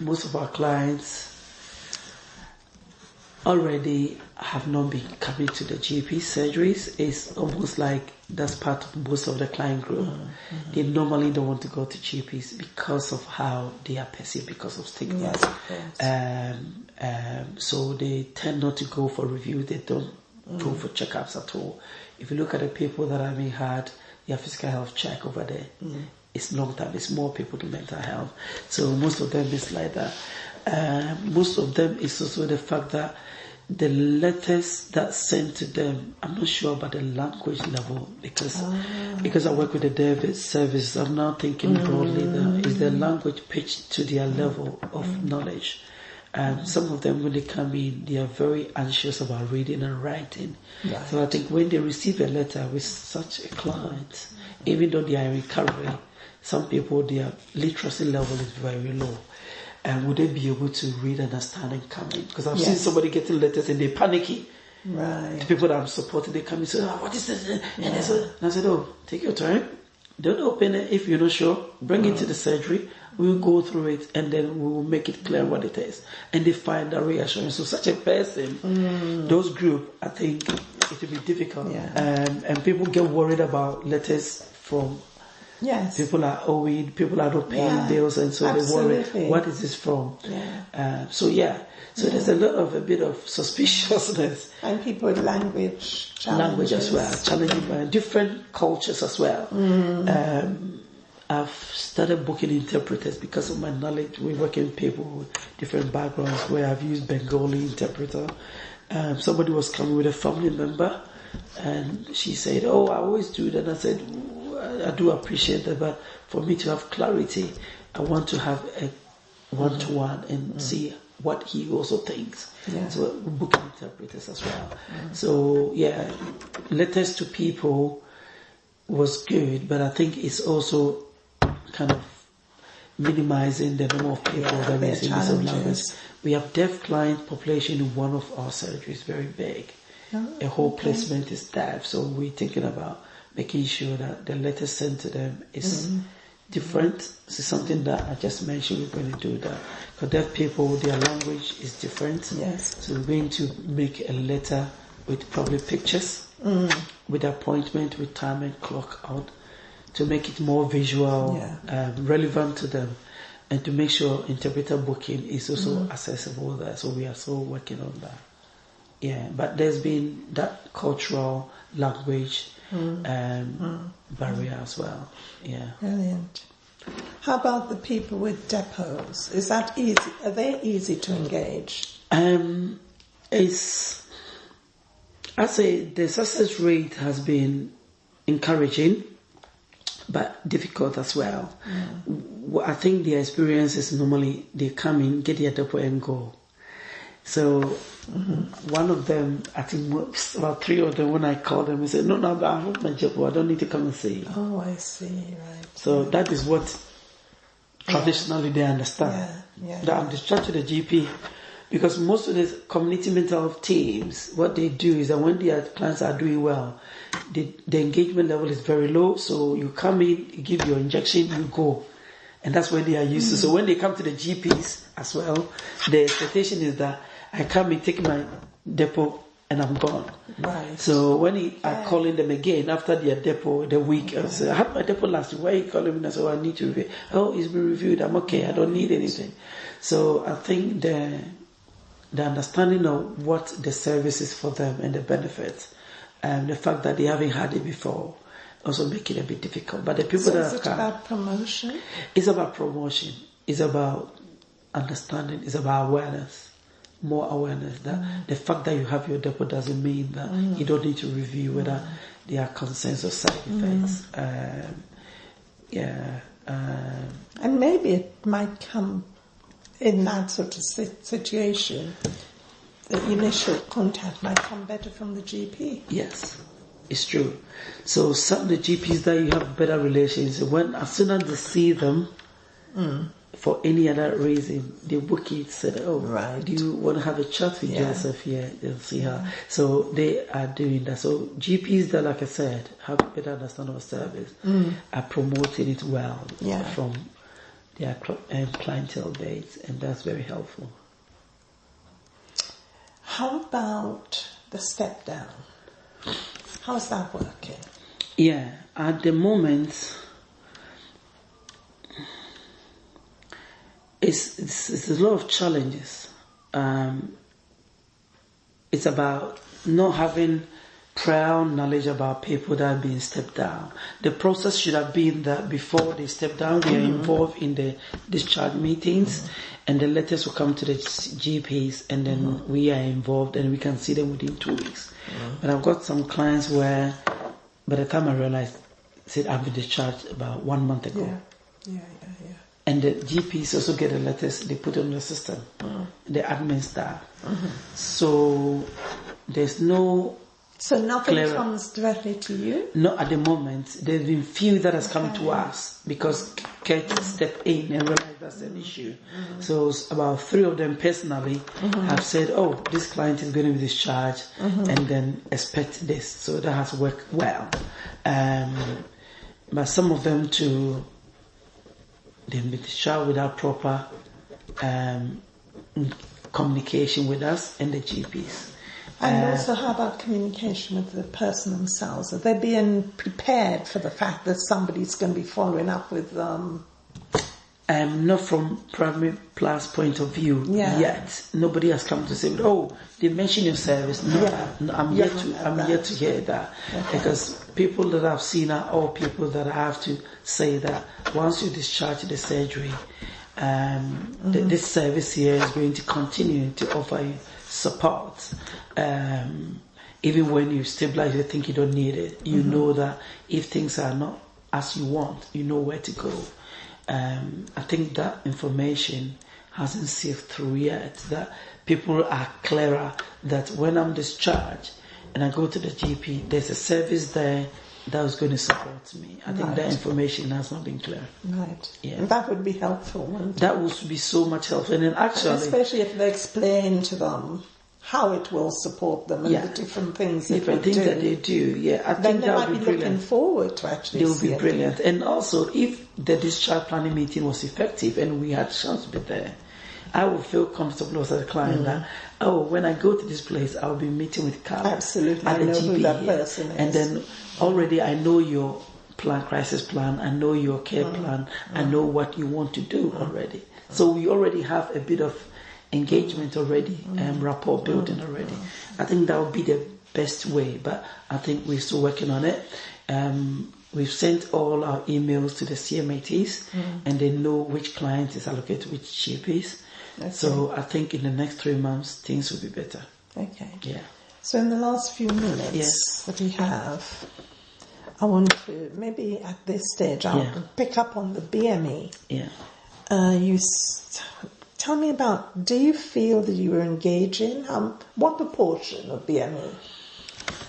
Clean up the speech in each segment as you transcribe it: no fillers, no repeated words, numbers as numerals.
most of our clients already have not been coming to the GP surgeries. It's almost like that's part of most of the client group. Mm-hmm. They normally don't want to go to GPs because of how they are perceived, because of stigma. Yes, of course. So they tend not to go for review. They don't go for checkups at all. If you look at the people that I may had their physical health check over there, it's long time. It's more people to mental health. So most of them is like that. Most of them is also the fact that the letters that sent to them, I'm not sure about the language level because I work with the David service. I'm now thinking broadly that is the language pitched to their level of knowledge. Some of them, when they come in, they are very anxious about reading and writing. Right. So I think when they receive a letter with such a client, even though they are in recovery, some people, their literacy level is very low. And would they be able to read, understand, and come in? Because I've seen somebody getting letters and they're panicky. Right. The people that I'm supporting, they come and say, what is this? And I said, take your time. Don't open it if you're not sure. Bring it to the surgery. We'll go through it and then we will make it clear what it is. And they find that reassurance. So such a person, those group, I think it will be difficult. Yeah. And people get worried about letters from people are owing, people are not paying bills, and so they worry, what is this from? Yeah. So there's a bit of suspiciousness. And people with language challenges. Language as well, challenging different cultures as well. I've started booking interpreters because of my knowledge. We work in people with different backgrounds where I've used Bengali interpreter. Somebody was coming with a family member and she said, I always do that. And I said, I do appreciate that, but for me to have clarity, I want to have a one-to-one and see what he also thinks. Yeah. So we book interpreters as well. So letters to people was good, but I think it's also kind of minimizing the number of people that we see in this language. We have deaf client population in one of our surgeries, very big. A whole placement is deaf, so we're thinking about making sure that the letter sent to them is different. This is something that I just mentioned. We're going to do that. Because deaf people, their language is different. Yes. So we're going to make a letter with probably pictures, with appointment, with time and clock out, to make it more visual, relevant to them, and to make sure interpreter booking is also accessible there. So we are still working on that. Yeah, but there's been that cultural language barrier as well. Yeah. Brilliant. How about the people with depots? Is that easy? Are they easy to engage? I say the success rate has been encouraging, but difficult as well. I think the experience is normally they come in, get their depot and go. So one of them, I think about 3 of them, when I called them, he said, no, I have my depot, I don't need to come and see. Oh, I see, right. So that is what traditionally they understand. That I'm discharged to the GP. Because most of the community mental health teams, what they do is that when their clients are doing well, the engagement level is very low. So you come in, you give your injection, you go. And that's where they are used to. So when they come to the GPs as well, the expectation is that I come and take my depot and I'm gone. Right. So when I calling them again after their depot, the week, I say, I had my depot last week. Why are you calling me? I said, I need to review. Oh, it's been reviewed. I'm okay. I don't need anything. So I think the understanding of what the service is for them and the benefits, and the fact that they haven't had it before, also make it a bit difficult. But the people that is it about promotion? It's about promotion. It's about understanding. It's about awareness. More awareness that the fact that you have your depot doesn't mean that you don't need to review whether there are concerns or side effects. And maybe it might come in that sort of situation. The initial contact might come better from the GP. Yes, it's true. So some of the GPs that you have better relations, as soon as they see them, for any other reason, they book it, said, do you want to have a chat with Joseph here? They'll see her. So they are doing that. So GPs that, like I said, have a better understanding of service, are promoting it well from their clientele base, and that's very helpful. How about the step down? How's that working? Yeah, at the moment, it's a lot of challenges. It's about not having prior knowledge about people that are being stepped down. The process should have been that before they step down, we are involved in the discharge meetings, and the letters will come to the GPs, and then we are involved, and we can see them within 2 weeks. But I've got some clients where, by the time I realized, said I've been discharged about 1 month ago. Yeah. And the GPs also get the letters, they put it on the system, the admin staff. So there's no... So nothing comes directly to you? Not at the moment. There's been few that has come to us because Kate stepped in and realized that's an issue. So about 3 of them personally have said, oh, this client is going to be discharged, and then expect this. So that has worked well. But some of them too, they've been discharged without proper communication with us and the GPs. And also, how about communication with the person themselves? Are they being prepared for the fact that somebody's going to be following up with them? Not from Primary Plus point of view yet. Nobody has come to say, oh, they mentioned your service. No, I'm yet to hear that. Okay. Because people that I've seen are all people that I have to say that once you discharge the surgery, this service here is going to continue to offer you support. Even when you stabilize, you think you don't need it. You know that if things are not as you want, you know where to go. I think that information hasn't sieved through yet. That people are clearer that when I'm discharged and I go to the GP, there's a service there that was going to support me. I think that information has not been clear. Right. Yeah. And that would be helpful, wouldn't it? That would be so much helpful. And then actually... Especially if they explain to them how it will support them and the different things that they do. Yeah, I think that would be brilliant. Looking forward to actually they would be brilliant. And also, if the discharge planning meeting was effective and we had a chance to be there, I would feel comfortable as a client that, when I go to this place, I'll be meeting with Carl. Absolutely, at the I know GP who that here. person is. And then already I know your plan, crisis plan, I know your care plan, I know what you want to do already. So we already have a bit of engagement already, rapport building already. I think that would be the best way, but I think we're still working on it. We've sent all our emails to the CMATs, and they know which client is allocated to which GPs. Okay. So I think in the next 3 months, things will be better. Okay. Yeah. So in the last few minutes that we have, I want to, maybe at this stage, I'll pick up on the BME. Yeah. Tell me about, do you feel that you were engaging? What proportion of BME,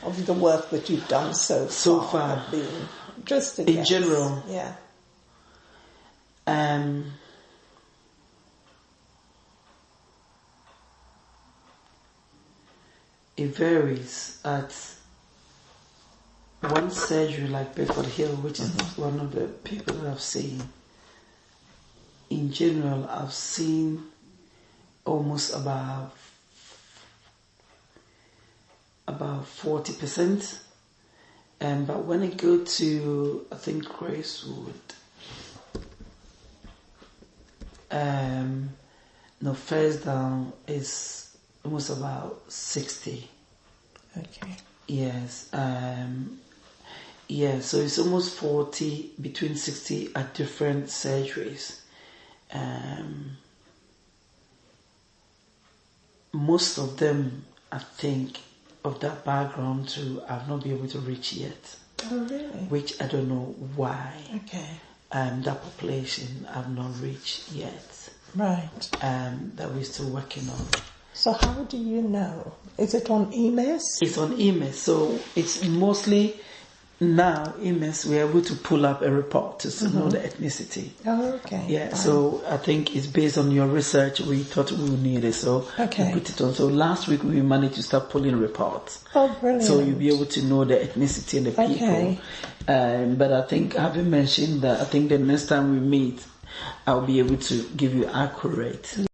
of the work that you've done so far have been? Just to in general? Yeah. It varies. At one surgery like Bedford Hill, which is one of the people that I've seen, in general, I've seen almost about 40%. But when I go to, I think, Gracewood, first down is almost about 60. Okay. Yes. So it's almost 40, between 60 at different surgeries. Most of them, I think, of that background too, I've not been able to reach yet. Oh, really? Which I don't know why. Okay. That population I've not reached yet. Right. That we're still working on. So how do you know? Is it on EMS? It's on EMS, so it's mostly now EMS we're able to pull up a report to know the ethnicity. Oh, okay. Yeah, fine. So I think it's based on your research. We thought we would need it, so we put it on. So last week we managed to start pulling reports. Oh, brilliant! So you'll be able to know the ethnicity and the people. Okay. But I think having mentioned that, I think the next time we meet, I'll be able to give you accurate